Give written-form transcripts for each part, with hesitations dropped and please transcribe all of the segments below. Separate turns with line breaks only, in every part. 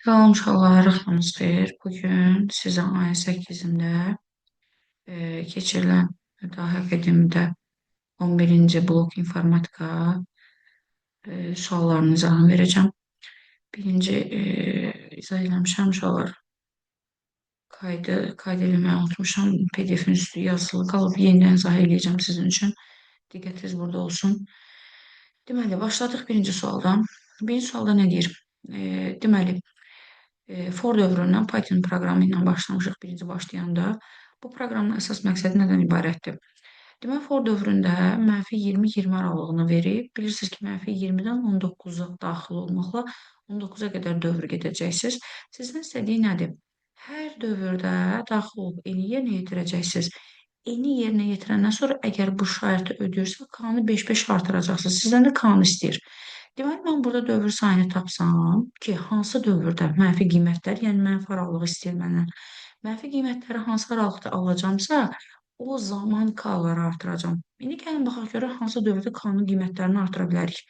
Salam uşaqlar, axşamınız xeyir. Bugün sizə ayın 8-də keçirilən Dahi Akademiyada 11-ci blok informatika suallarının izahını verəcəm. Birinci izah eləmişəm uşaqlar. Kaydı eləməyi unutmuşam. PDF-in üstü yazılı qalıb. Yenidən izah eləyəcəm sizin üçün. Diqqətiniz burada olsun. Deməli, başladıq birinci sualdan. Birinci sualda nə deyir? Deməli, for dövründən Python proqramı ilə başlamışıq birinci başlayanda. Bu proqramın əsas məqsədi nədən ibarətdir? Demək, for dövründə -20-20 aralığını verib. Bilirsiniz ki, -20-dən 19-a daxil olmaqla 19-a qədər dövr gedəcəksiniz. Sizdən istədiyi nədir? Hər dövrdə daxil olub eni yerinə yetirəcəksiniz. Eni yerinə yetirəndən sonra əgər bu şərti ödəyirsə, k-nı 5-5 artıracaqsınız. Sizdən də k-nı istəyir. Deməli, mən burada dövr sayını tapsam ki, hansı dövrdə mənfi qiymətlər, yəni mənfi aralığı istəyir məndən. Mənfi qiymətləri hansı aralıqda alacamsa, o zaman k-ları artıracam. İndi gəlin baxaq görək hansı dövrdə k-nın qiymətlərini artıra bilərik.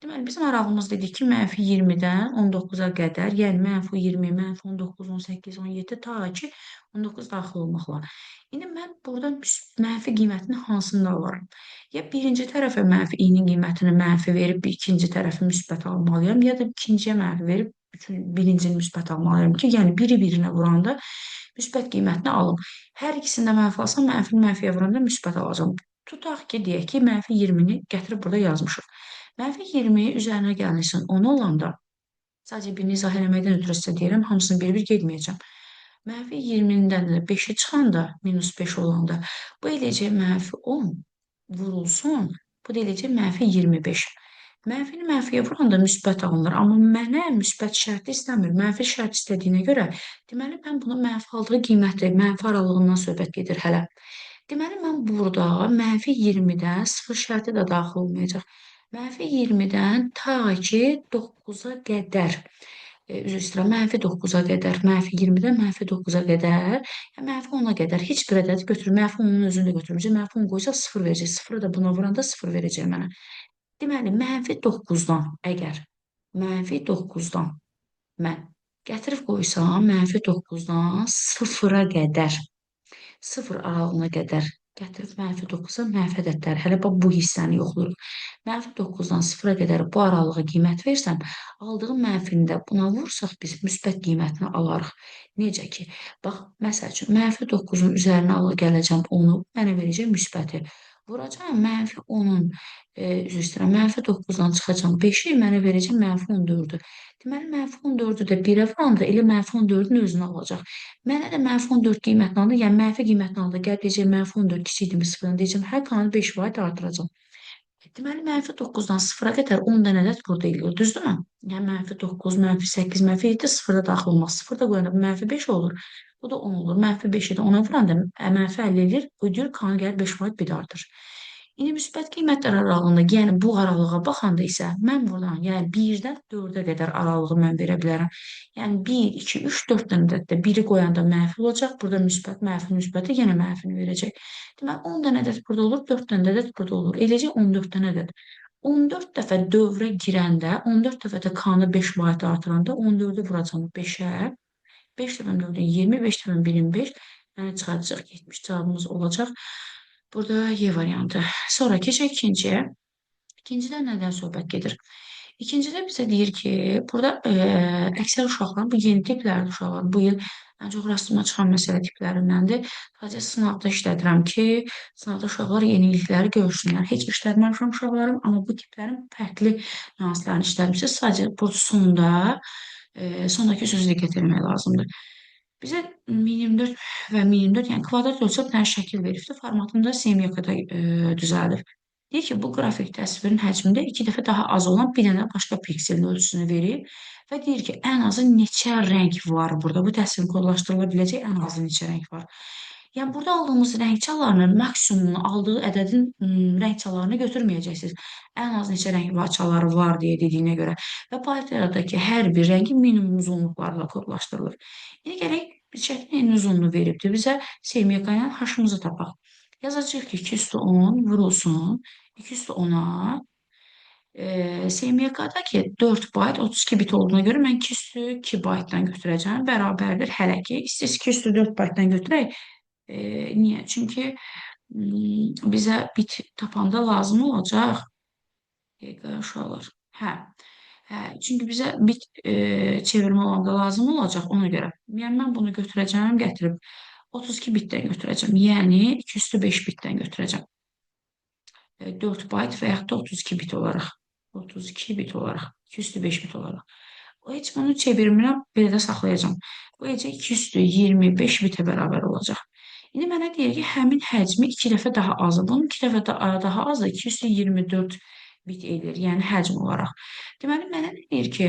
Deməli, bizim aralığımız dedik ki, -20-dən 19-a qədər, yəni -20, -19, 18, 17 ta ki 19 daxil olmaqla. İndi mən burada mənfi qiymətini hansını alaram? Ya birinci tərəfə mənfinin qiymətini mənfi verib ikinci tərəfi müsbət almalıyam, ya da ikinciyə mənfi verib birincini müsbət almalıyam ki, yəni biri birinə vuranda müsbət qiymətini alım. Hər ikisində mənfi alsam, mənfiyə vuranda müsbət alacam. Tutaq ki, deyək ki, -20-ni gətirib burada yazmışıq. -20 üzərinə gəlmişsin 10 olanda, sadəcə birini izah eləməkdən ötürü sizə deyirəm, hamısını bir-bir getməyəcəm. -20-dən də 5-i çıxanda, -5 olanda, bu eləcək -10 vurulsun, bu da eləcək -25. Mənfini mənfiyə vuranda müsbət alınır, amma mənə müsbət şərti istəmir. Mənfi şərt istədiyinə görə, deməli, mən bunu mənfi aldığı qiymətlə, mənfi aralığından söhbət gedir hələ. Deməli, mən burada -20-dən 0 şərti də daxil olmayacaq. -20-dən ta ki 9-a qədər, üzr istəyirəm, -9-a qədər, -20-dən -9-a qədər, -10-a qədər heç bir ədəd götürür. -10-un özünü də götürməyəcək. -10 qoysaq 0 verəcək. 0-ı da buna vuranda 0 verəcək mənə. Deməli, -9-dan əgər -9-dan mən gətirib qoysam, -9-dan 0-a qədər, 0 aralığına qədər gətirib -9-a mənfi ədədlər. Hələ bu hissəni yoxlayırıq. -9-dan 0-a qədər bu aralığa qiymət versəm, aldığım mənfini də buna vursaq biz müsbət qiymətini alarıq. Necə ki, bax, məsəl üçün, -9-un üzərinə gələcəm 10-u, mənə verəcək müsbəti. Vuracam -10-un, üzr istəyirəm, -9-dan çıxacam 5-i, mənə verəcək -14-ü. Deməli, -14-ü də 1-ə vuranda elə -14-ün özünü alacaq. Mənə də -14 qiymətini aldı, yəni mənfi qiymətini aldı. Gəl deyəcək, -14 kiçikdir 0-dan deyəcəm, hər kanı 5% artıracam. Deməli, -9-dan 0-a qədər 10 dənə ədəd burada eləyir, düzdürmü? Yəni, -9, -8, -7 0-da daxil olmaz. 0-da qoyanda bu -5 olur. Bu da 10 olur. -5-i də 10-a vuranda -50 eləyir. Ödəyir, kanı gəlir 5% bir də artır. İndi müsbət qiymətlər aralığında, yəni bu aralığa baxanda isə mən buradan, yəni 1-dən 4-ə qədər aralığı mən verə bilərəm. Yəni 1, 2, 3, 4 dənə ədəddə biri qoyanda mənfi olacaq, burada müsbət, mənfi, müsbəti yenə mənfini verəcək. Deməli, 10 dənə ədəd burada olur, 4 dənə ədəd burada olur. Eləcə 14 dənə ədəd. 14 dəfə dövrə girəndə, 14 dəfə də k-nı 5% artıranda 14-ü vuracam 5-ə. 5 dəfə 4-ün 20, 5 dəfə 25, yəni çıxaracaq 70 cavabımız olacaq. Burada Y variantı. Sonra keçək ikinciyə. İkincidə nədən söhbət gedir? İkincidə bizə deyir ki, burada əksər uşaqlar, bu yeni tiplərdə uşaqlar, bu il ən çox rastıma çıxan məsələ tiplərindəndir. Sadəcə sınavda işlədirəm ki, sınavda uşaqlar yenilikləri görsünlər. Heç işlətməmişəm uşaqlarım, amma bu tiplərin fərqli nüanslarını işləmişsiniz. Sadəcə bu sondakı sözü diqqət etmək lazımdır. Bizə 1024 və 1024, yəni kvadrat ölçüb bir şəkil veribdir. Formatında semiyokada düzəldib. Deyir ki, bu qrafik təsvirin həcmində 2 dəfə daha az olan bir dənə başqa pikselin ölçüsünü verib və deyir ki, ən azı neçə rəng var burada? Bu təsvirin kodlaşdırıla biləcək ən azı neçə rəng var? Yəni, burada aldığımız rəng çalarının maksimumunu aldığı ədədin rəng çalarını götürməyəcəksiniz. Ən az neçə rəng çaları var deyə dediyinə görə və paliteradakı hər bir rəngin minimum uzunluqlarla kodlaşdırılır. İndi gələk, biz şəklin uzunluğunu veribdir. Bizə semiyaka ilə h-ımızı tapaq. Yazacaq ki, 2 üstü 10 vurulsun 2 üstü 10-a SMYK-da ki 4 bayt 32 bit olduğuna görə mən 2 üstü 2 baytdan götürəcəm. Bərabərdir hələ ki. İstəyirsiniz 2 üstü 4 baytdan götürək. Niyə? Çünki bizə bit tapanda lazım olacaq. Dəqiqə uşaqlar. Hə, çünki bizə bit çevirmə olanda lazım olacaq ona görə. Yəni mən bunu götürəcəm, gətirib 32 bitdən götürəcəm. Yəni 2 üstü 5 bitdən götürəcəm. 4 bayt və yaxud da 32 bit olaraq. 32 bit olaraq. 2 üstü 5 bit olaraq. O heç bunu çevirmirəm, belə də saxlayacağam. Bu necə 2 üstü 25 bitə bərabər olacaq. İndi mənə deyir ki, həmin həcmi 2 dəfə daha azdır. Bunun 2 dəfə daha azı 2 üstü 24 bit edir, yəni həcm olaraq. Deməli, mənə deyir ki,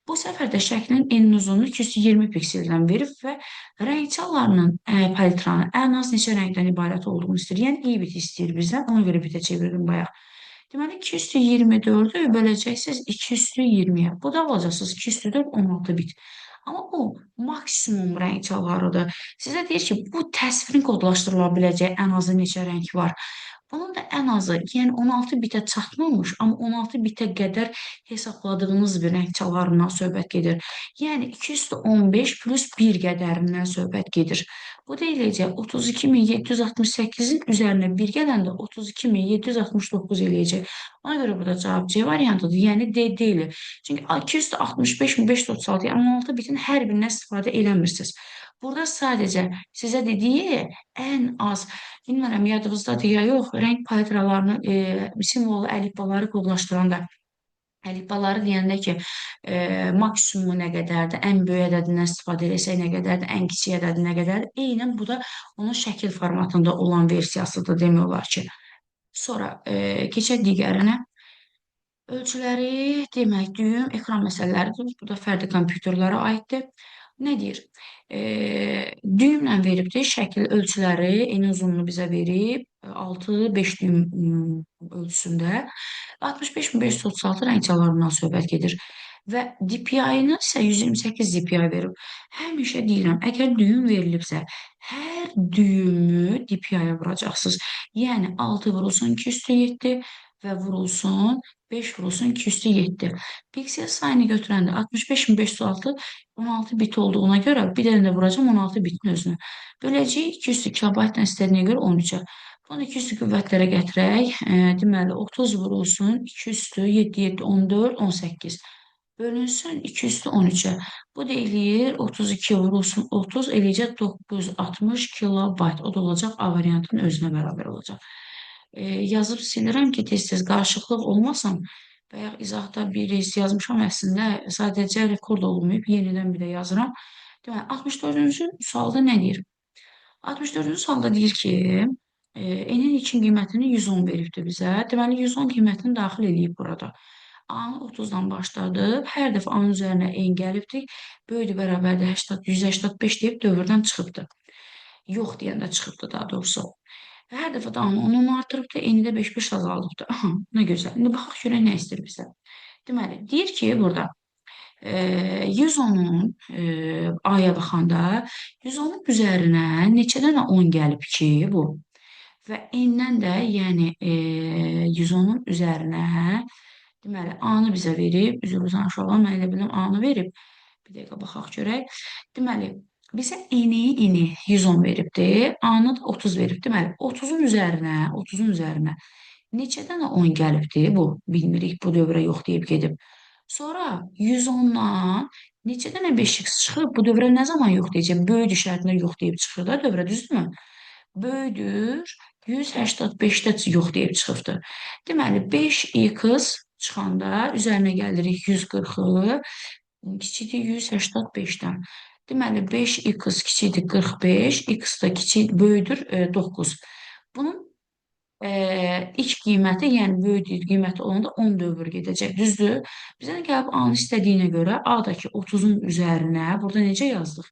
bu səfər də şəklin eninin uzunluğu 220 pikseldən verib və rəng çalarının palitranı ən az neçə rəngdən ibarət olduğunu istəyir. Yəni, i bit istəyir bizdən, ona görə bitə çevirdim bayaq. Deməli, 2 üstü 24-ü böləcəksiniz 2 üstü 20-yə. Bu da alacaqsınız 2 üstü 4, 16 bit. Amma bu maksimum rəng çalarıdır. Sizə deyir ki, bu təsvirin kodlaşdırıla biləcək ən azı neçə rəng var. Bunun da ən azı, yəni 16 bitə çatmamış, amma 16 bitə qədər hesabladığınız bir rəng çalarından söhbət gedir. Yəni 215 plus 1 qədərindən söhbət gedir. Bu deyiləcək 32768-in üzərinə 1 gələndə 32769 eləyəcək. Ona görə burada cavab C variantıdır, yəni D deyilir. Çünki 265 536, yəni 16 bitin hər birindən istifadə eləmirsiniz. Burada sadəcə sizə dediyi ən az, bilmirəm yadınızdadır ya yox, rəng palitralarını, simvolu, əlifbaları kodlaşdıranda, əlifbaları deyəndə ki, maksimumu nə qədərdir, ən böyük ədədindən istifadə etsək nə qədərdir, ən kiçik ədədi nə qədərdir. Eynən bu da onun şəkil formatında olan versiyasıdır demək olar ki. Sonra keçək digərinə. Ölçüləri demək, düyüm, ekran məsələləridir. Bu da fərdi kompüterlərə aiddir. Nə deyir? Düyümlə veribdir, şəkil ölçüləri, eni uzunluğunu bizə verib, 6-5 düyüm ölçüsündə 65536 rəng çalarından söhbət gedir. Və DPI-ını isə 128 DPI verib. Həmişə deyirəm, əgər düyüm verilibsə, hər düyümü DPI-yə vuracaqsınız. Yəni 6 vurulsun 2 üstü 7 və vurulsun 5 vurulsun 2 üstü 7. Piksel sayını götürəndə 65506 16 bit olduğuna görə bir dənə də vuracam 16 bitin özünü. Böləcəyik 2 üstü kilobaytla istədiyinə görə 13-ə. Bunu 2 üstü qüvvətlərə gətirək. Deməli 30 vurulsun 2 üstü 7 7 14 18. Bölünsün 2 üstü 13-ə. Bu da eləyir 32 vurulsun 30 eləyəcək 960 kilobayt. O da olacaq A variantının özünə bərabər olacaq. Yazıb silirəm ki, tez-tez qarışıqlıq olmasın. Bayaq izahda bir reis yazmışam, əslində sadəcə rekord olunmayıb, yenidən bir də yazıram. Deməli, 64-cü sualda nə deyir? 64-cü sualda deyir ki, enin için qiymətini 110 veribdir bizə. Deməli, 110 qiymətini daxil edib burada. A-nı 30-dan başladıq. Hər dəfə A-nın üzərinə en gəlibdik. Böyüdü bərabərdə 185 deyib dövrdən çıxıbdır. Yox deyəndə çıxıbdır daha doğrusu. Hər dəfə də onu artırıb da eni 5-5 azalıbdır. Aha, nə gözəl. İndi baxaq görək nə istəyir bizə. Deməli, deyir ki, burada 110-un A-ya baxanda 110-un üzərinə neçə dənə 10 gəlib ki, bu. Və n-dən də, yəni 110-un üzərinə deməli, A-nı bizə verib, üzr uzan uşaqlar, mən elə bildim A-nı verib. Bir dəqiqə baxaq görək. Deməli, bizə eni 110 veribdir, A-nı da 30 verib. Deməli, 30-un üzərinə neçə dənə 10 gəlibdir? Bu, bilmirik, bu dövrə yox deyib gedib. Sonra 110-dan neçə dənə 5x çıxıb? Bu dövrə nə zaman yox deyəcək? Böyüdü şərtində yox deyib çıxır da dövrə, düzdürmü? Böyüdür, 185-də yox deyib çıxıbdır. Deməli, 5x çıxanda üzərinə gəlirik 140-ı, kiçikdir 185-dən. Deməli, 5x kiçikdir 45, x da kiçik böyüdür 9. Bunun ilk qiyməti, yəni böyüdüyü qiyməti olanda 10 dövr gedəcək, düzdür? Bizə də gəlib A-nı istədiyinə görə A-dakı 30-un üzərinə, burada necə yazdıq?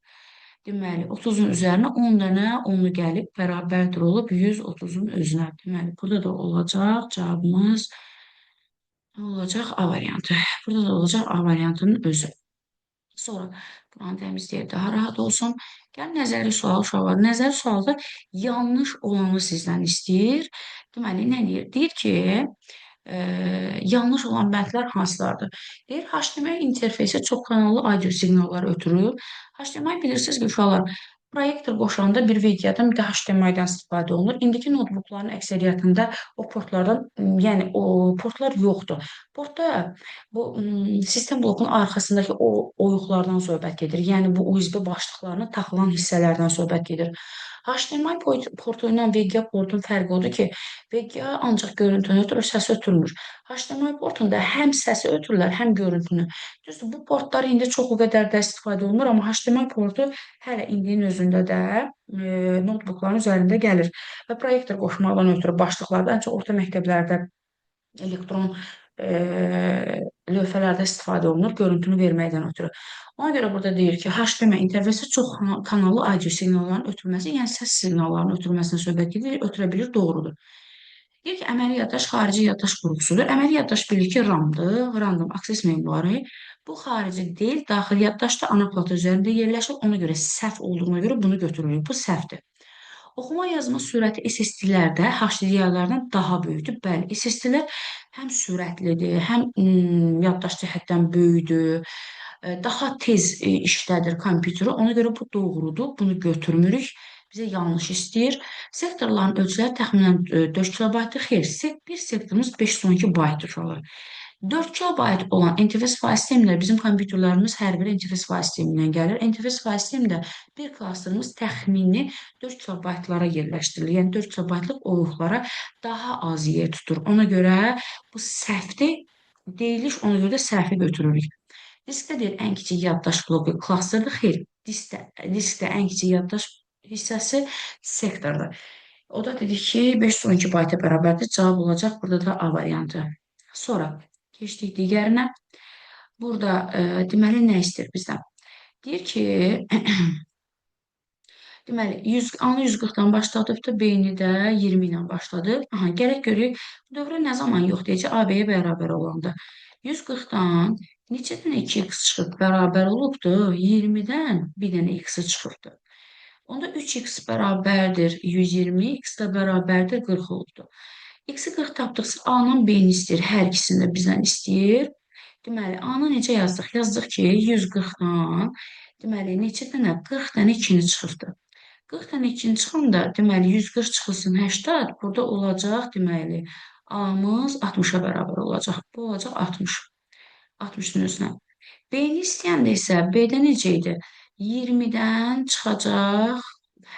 Deməli, 30-un üzərinə 10 dənə 10-u gəlib bərabərdir olub 130-un özünə. Deməli, burada da olacaq cavabımız olacaq A variantı. Burada da olacaq A variantının özü. Sonra buranı təmizləyək, daha rahat olsun. Gəl nəzəri sual uşaqlar. Nəzəri sualda yanlış olanı sizdən istəyir. Deməli, nə deyir? Deyir ki, yanlış olan bəndlər hansılardır? Deyir, HTML interfeysi çox kanallı audio siqnalları ötürür. HTML bilirsiniz ki, uşaqlar, proyektor qoşanda bir videodan bir də HTML-dən istifadə olunur. İndiki notebookların əksəriyyətində o portlardan, yəni o portlar yoxdur. Portda bu sistem blokun arxasındakı o oyuqlardan söhbət gedir. Yəni bu USB başlıqlarına taxılan hissələrdən söhbət gedir. HTML portu ilə VGA portun fərqi odur ki, VGA ancaq görüntünü ötürür, səsi ötürmür. HTML portunda həm səsi ötürürlər, həm görüntünü. Düzdür, bu portlar indi çox o qədər də istifadə olunur, amma HTML portu hələ indinin özündə də notebookların üzərində gəlir. Və proyektor qoşmaqdan ötürü başlıqlarda, ən çox orta məktəblərdə elektron lövhələrdə istifadə olunur, görüntünü verməkdən ötürü. Ona görə burada deyir ki, HTML interfeysi çox kanallı audio siqnalların ötürülməsi, yəni səs siqnallarının ötürülməsinə söhbət gedir, ötürə bilir, doğrudur. Deyir ki, əməli yaddaş xarici yaddaş qurğusudur. Əməli yaddaş bilir ki, RAM-dır, random access memory. Bu xarici deyil, daxili yaddaşda ana plata üzərində yerləşir. Ona görə səhv olduğuna görə bunu götürürük. Bu səhvdir. Oxuma yazma sürəti SSD-lərdə HDD-lərdən daha böyükdür. Bəli, SSD-lər həm sürətlidir, həm yaddaş cəhətdən böyükdür, daha tez işlədir kompüteri. Ona görə bu doğrudur. Bunu götürmürük. Bizə yanlış istəyir. Sektorların ölçüləri təxminən 4 kilobaytdır. Xeyr, bir sektorumuz 512 baytdır uşaqlar. 4 kilobayt olan NTFS fayl sistemləri bizim kompüterlərimiz hər biri NTFS fayl sistemindən gəlir. NTFS fayl sistemində bir klasterimiz təxmini 4 kilobaytlara yerləşdirilir. Yəni 4 kilobaytlıq oyuqlara daha az yer tutur. Ona görə bu səhvdir. Deyiliş, ona görə də səhvi götürürük. Diskdə deyir, ən kiçik yaddaş bloku klasterdir. Xeyr, diskdə ən kiçik yaddaş hissəsi sektordur. O da dedi ki, 512 bayta bərabərdir. Cavab olacaq. Burada da A variantı. Sonra keçdik digərinə. Burada deməli nə istəyir bizdən? Deyir ki, deməli, A-nı 140-dan başladıbdır, B-ni də 20 ilə başladı. Aha, gərək görək, bu dövrə nə zaman yox deyəcək, A-B-yə bərabər olanda. 140-dan neçə dənə 2x çıxıb bərabər olubdur? 20-dən bir dənə x-i çıxıbdır. Onda 3x bərabərdir 120, x də bərabərdir 40 olubdur. X-i 40 tapdıqsa A-nın B-ni istəyir, hər ikisini də bizdən istəyir. Deməli, A-nı necə yazdıq? Yazdıq ki, 140-dan, deməli, neçə dənə? 40 dənə 2-ni çıxıbdır. 40 dənə 2-ni çıxanda, deməli, 140 çıxılsın 80, burada olacaq, deməli, A-mız 60-a bərabər olacaq. Bu olacaq 60. 60-ın özünə. B-ni istəyəndə isə B-də necə idi? 20-dən çıxacaq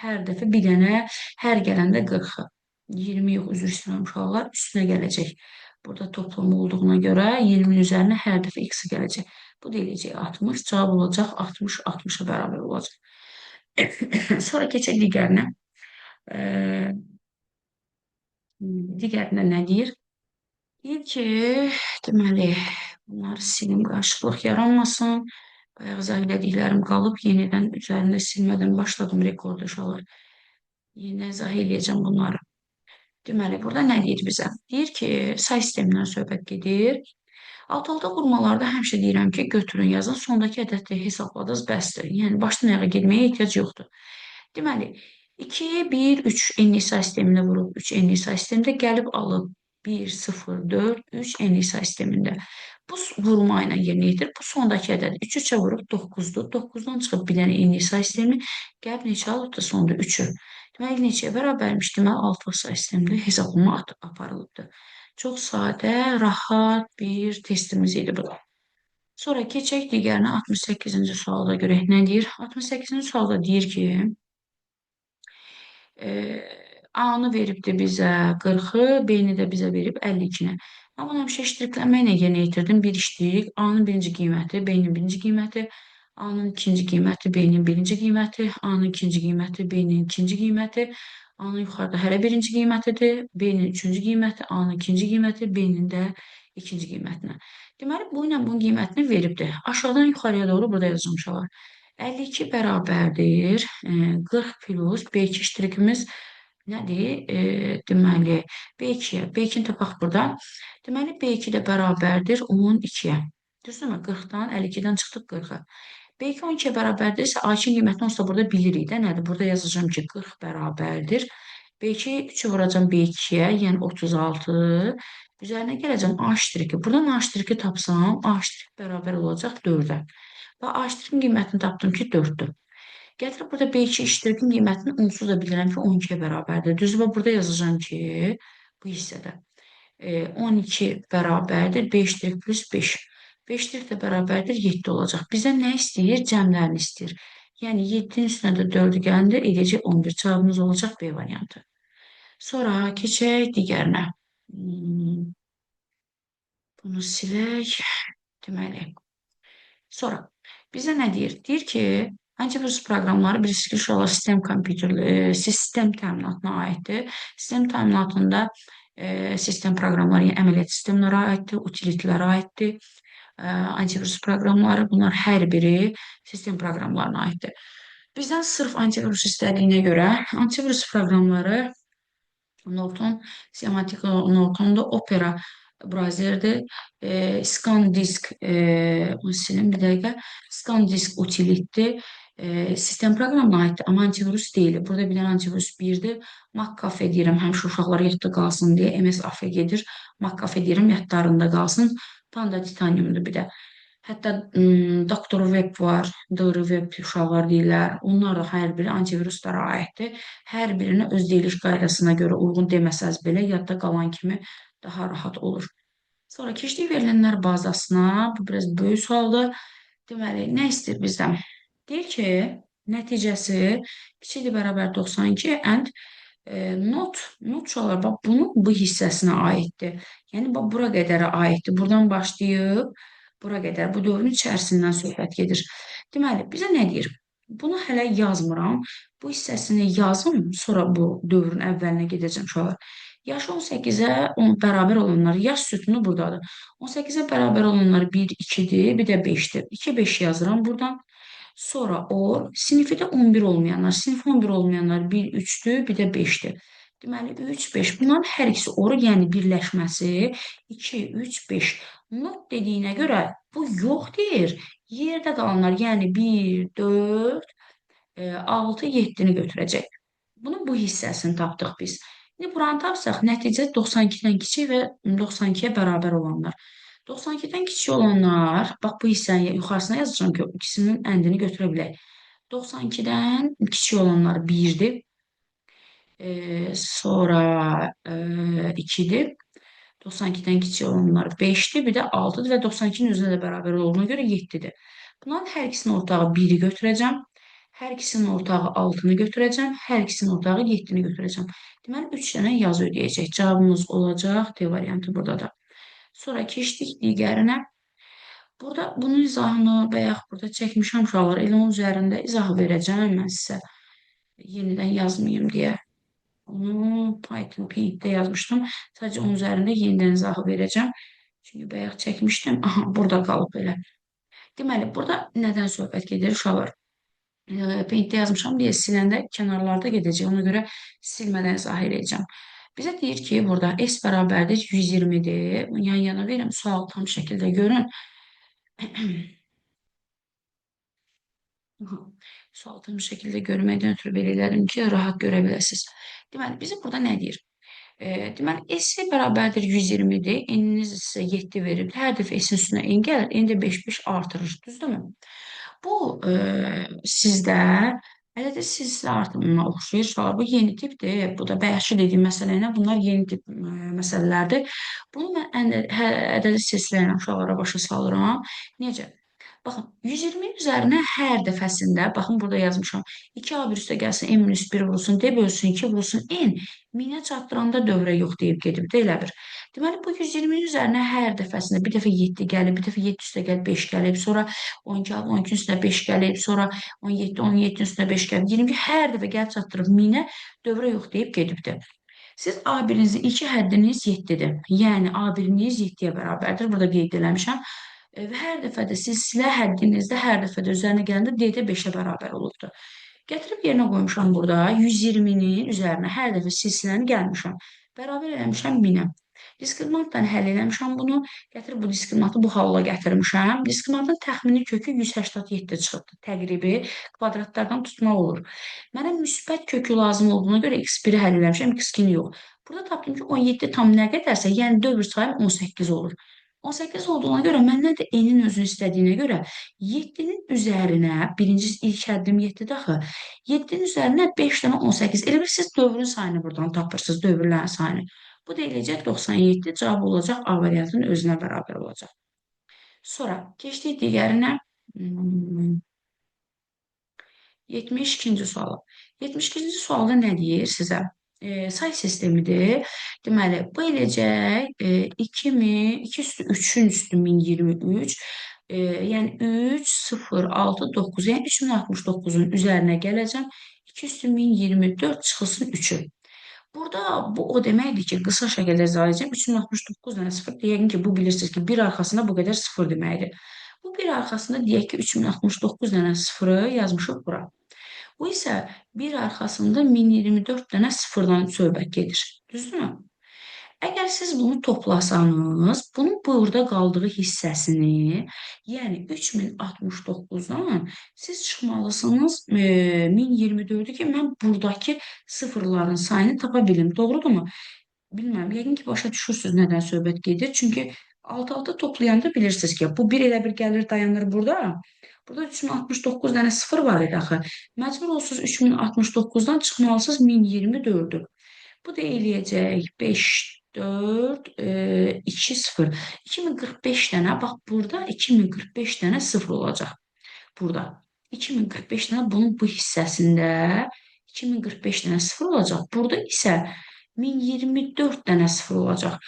hər dəfə bir dənə, hər gələndə 40-a. 20 yox, üzr istəyirəm uşaqlar, üstünə gələcək. Burada toplam olduğuna görə 20-nin üzərinə hər dəfə x-i gələcək. Bu deyiləcək 60, cavab olacaq 60, 60-a bərabər olacaq. Sonra keçək digərinə. Digərinə nə deyir? Deyir ki, deməli, bunları silim, qarşılıq yaranmasın. Bayaq izah elədiklərim qalıb, yenidən üzərində silmədən başladım rekorda uşaqlar. Yenə izah eləyəcəm bunları. Deməli, burada nə deyir bizə? Deyir ki, say sistemindən söhbət gedir. Alt-alta qurmalarda həmişə deyirəm ki, götürün, yazın, sondakı ədədi hesabladınız, bəsdir. Yəni, başdan ayağa getməyə ehtiyac yoxdur. Deməli, 2, 1, 3 enli say sistemində vurub, 3 enli say sistemində gəlib alıb 1, 0, 4, 3 enli say sistemində. Bu vurma ilə yerinə yetir. Bu sondakı ədəd 3-3-ə vurub 9-dur. 9-dan çıxıb bir dənə enli say sistemi gəlib neçə alıbdır sonda 3-ü. Deməli, neçəyə bərabərmiş? Deməli, 6 say sistemində hesablama aparılıbdır. Çox sadə, rahat bir testimiz idi bu da. Sonra keçək digərinə 68-ci sualda görək nə deyir? 68-ci sualda deyir ki, A-nı veribdir bizə 40-ı, B-ni də bizə verib 52-ni. Mən bunu həmişə iştirikləməklə yerinə yetirdim. Bir iştirik, A-nın birinci qiyməti, B-nin birinci qiyməti, A-nın ikinci qiyməti, B-nin birinci qiyməti, A-nın ikinci qiyməti, B-nin ikinci qiyməti, A-nın yuxarıda hələ birinci qiymətidir, B-nin üçüncü qiyməti, A-nın ikinci qiyməti, B-nin də ikinci qiymətinə. Deməli, bu ilə bunun qiymətini veribdir. Aşağıdan yuxarıya doğru burada yazılmışlar. 52 bərabərdir 40 plus B2 iştirikimiz nədir? Deməli, B2-yə. B2-ni tapaq burada. Deməli, B2 də bərabərdir 12-yə. Düzdürmü? 40-dan 52-dən çıxdıq 40-a. B2 12-yə bərabərdirsə, A2-nin qiymətini onsuz da burada bilirik də. Nədir? Burada yazacağım ki, 40 bərabərdir. B2 3-ü vuracam B2-yə, yəni 36 Üzərinə gələcəm A'. Buradan A'-ı tapsam, A' bərabər olacaq 4-ə. Və A'-ın qiymətini tapdım ki, 4-dür. Gətirib burada B2 iştirakın qiymətini onsuz da bilirəm ki, 12-yə bərabərdir. Düzdür, və burada yazacağım ki, bu hissədə 12 bərabərdir 5 plus 5. 5 də bərabərdir 7 olacaq. Bizdən nə istəyir? Cəmlərini istəyir. Yəni 7-nin üstünə də 4-ü gəlir, edəcək 11. Cavabımız olacaq B variantı. Sonra keçək digərinə. Bunu silək. Deməli. Sonra bizə nə deyir? Deyir ki, antivirus proqramları bilirsiniz ki, uşaqlar sistem təminatına aiddir. Sistem təminatında sistem proqramları, yəni əməliyyat sistemlərə aiddir, utilitlərə aiddir. Antivirus proqramları, bunlar hər biri sistem proqramlarına aiddir. Bizdən sırf antivirus istədiyinə görə antivirus proqramları Norton, semantik Norton'da Opera browserdir. ScanDisk, onu silim bir dəqiqə. ScanDisk utilitdir. Sistem proqramına aiddir, amma antivirus deyil. Burada bir dənə antivirus 1-dir. McAfee deyirəm, həmişə uşaqlar yadda qalsın deyə. MS AFE gedir. McAfee deyirəm, yadlarında qalsın. Panda Titaniumdur bir də. Hətta Doktor Web var, DR Web uşaqlar deyirlər. Onlar da hər biri antiviruslara aiddir. Hər birini öz deyiliş qaydasına görə uyğun deməsəz belə yadda qalan kimi daha rahat olur. Sonra keçdik verilənlər bazasına. Bu biraz böyük sualdır. Deməli, nə istəyir bizdən? Deyir ki, nəticəsi kiçikdir bərabər 92 and not uşaqlar, bax, bunun bu hissəsinə aiddir. Yəni, bax, bura qədərə aiddir. Buradan başlayıb, bura qədər bu dövrün içərisindən söhbət gedir. Deməli, bizə nə deyir? Bunu hələ yazmıram. Bu hissəsini yazım, sonra bu dövrün əvvəlinə gedəcəm uşaqlar. Yaşı 18-ə bərabər olanlar, yaş sütunu buradadır. 18-ə bərabər olanlar 1, 2-dir, bir də 5-dir. 2, 5 yazıram buradan. Sonra o, sinifidə 11 olmayanlar, sinif 11 olmayanlar 1, 3-dür, bir də 5-dir. Deməli, 3, 5. Bunların hər ikisi oru, yəni birləşməsi 2, 3, 5. Not dediyinə görə bu yox deyir. Yerdə qalanlar, yəni 1, 4, 6, 7-ni götürəcək. Bunun bu hissəsini tapdıq biz. İndi buranı tapsaq, nəticə 92-dən kiçik və 92-yə bərabər olanlar. 92-dən kiçik olanlar, bax bu hissəni yuxarısına yazacağım ki, ikisinin əndini götürə bilək. 92-dən kiçik olanlar 1-dir. Sonra 2-dir. 92-dən kiçik olanlar 5-dir, bir də 6-dır və 92-nin üzrə də bərabər olduğuna görə 7-dir. Bunların hər ikisinin ortağı 1-i götürəcəm. Hər ikisinin ortağı 6-nı götürəcəm. Hər ikisinin ortağı 7-ni götürəcəm. Deməli, 3 dənə yazı ödəyəcək. Cavabımız olacaq D variantı burada da. Sonra keçdik digərinə. Burada bunun izahını bayaq burada çəkmişəm uşaqlar. Elə onun üzərində izah verəcəm mən sizə. Yenidən yazmayayım deyə. Onu Python Paint'də yazmışdım. Sadəcə onun üzərində yenidən izahı verəcəm. Çünki bayaq çəkmişdim. Aha, burada qalıb belə. Deməli, burada nədən söhbət gedir uşaqlar? Paint'də yazmışam deyə siləndə kənarlarda gedəcək. Ona görə silmədən izah edəcəm. Bizə deyir ki, burada S bərabərdir 120-dir. Yan-yana verim, sual tam şəkildə görün. Sual tam şəkildə görməkdən ötürü belə elədim ki, rahat görə biləsiniz. Deməli, bizi burada nə deyir? Deməli, S bərabərdir 120-dir. N'iniz isə 7 verib. Hər dəfə S-in üstünə N gəlir. N də 5-5 artırır. Düzdürmü? Bu sizdə əldə silsilə artımına oxşayır. Bu yeni tipdir. Bu da bayaqki dediyim məsələ ilə bunlar yeni tip məsələlərdir. Bunu mən ədədi silsilə ilə uşaqlara başa salıram. Necə? Baxın, 120-nin üzərinə hər dəfəsində, baxın burada yazmışam, 2A1 üstə gəlsin, n-1 vurulsun, D bölsün, 2 vurulsun, n, 1000-ə çatdıranda dövrə yox deyib gedib, elə bir. Deməli, bu 120-nin üzərinə hər dəfəsində bir dəfə 7 gəlib, bir dəfə 7 üstə gəlib 5 gəlib, sonra 12 alıb, 12 üstə 5 gəlib, sonra 17, 17 üstə 5 gəlib, 20 hər dəfə gəlib çatdırıb 1000-ə dövrə yox deyib gedibdir. Siz A1-inizin 2 həddiniz 7-dir. Yəni, A1-iniz 7-yə bərabərdir. Burada qeyd eləmişəm. Və hər dəfə də silsilə həddinizdə hər dəfə də üzərinə gələndə D-də 5-ə bərabər olubdur. Gətirib yerinə qoymuşam burada 120-nin üzərinə hər dəfə silsiləni gəlmişəm. Bərabər eləmişəm 1000-ə. Diskriminantla həll eləmişəm bunu. Gətirib bu diskriminantı bu hala gətirmişəm. Diskriminantın təxmini kökü 187 çıxıbdır. Təqribi kvadratlardan tutmaq olur. Mənə müsbət kökü lazım olduğuna görə x1-i həll eləmişəm, x2-ni yox. Burada tapdım ki, 17 tam nə qədərsə, yəni dövr sayım 18 olur. 18 olduğuna görə məndən də n-in özünü istədiyinə görə 7-nin üzərinə, birinci ilk həddim 7-də axı, 7-nin üzərinə 5 dənə 18. Elə bir siz dövrün sayını buradan tapırsınız, dövrlərin sayını. Bu da eləyəcək 97, cavab olacaq A variantının özünə bərabər olacaq. Sonra keçdik digərinə. 72-ci suala. 72-ci sualda nə deyir sizə? Say sistemidir. Deməli, bu eləcək 2000, 2 üstü 3-ün üstü 1023. Yəni 3, 0, 6, 9. Yəni 3069-un üzərinə gələcəm. 2 üstü 1024 çıxılsın 3-ü. Burada bu o deməkdir ki, qısa şəkildə izah edəcəm. 369 dənə 0. Deyək ki, bu bilirsiniz ki, bir arxasında bu qədər 0 deməkdir. Bu bir arxasında deyək ki, 3069 dənə 0-ı yazmışıq bura. Bu isə bir arxasında 1024 dənə sıfırdan söhbət gedir. Düzdürmü? Əgər siz bunu toplasanız, bunun burada qaldığı hissəsini, yəni 3069-dan siz çıxmalısınız 1024-ü ki, mən buradakı sıfırların sayını tapa bilim. Doğrudurmu? Bilməm, yəqin ki, başa düşürsünüz nədən söhbət gedir. Çünki alt-alta toplayanda bilirsiniz ki, bu bir elə bir gəlir dayanır burada. Burada 3069 dənə sıfır var idi axı. Məcbur olsunuz 3069-dan çıxmalısınız 1024-ü. Bu da eləyəcək 5, 4, 2, 0. 2045 dənə, bax burada 2045 dənə 0 olacaq. Burada 2045 dənə bunun bu hissəsində 2045 dənə 0 olacaq. Burada isə 1024 dənə 0 olacaq.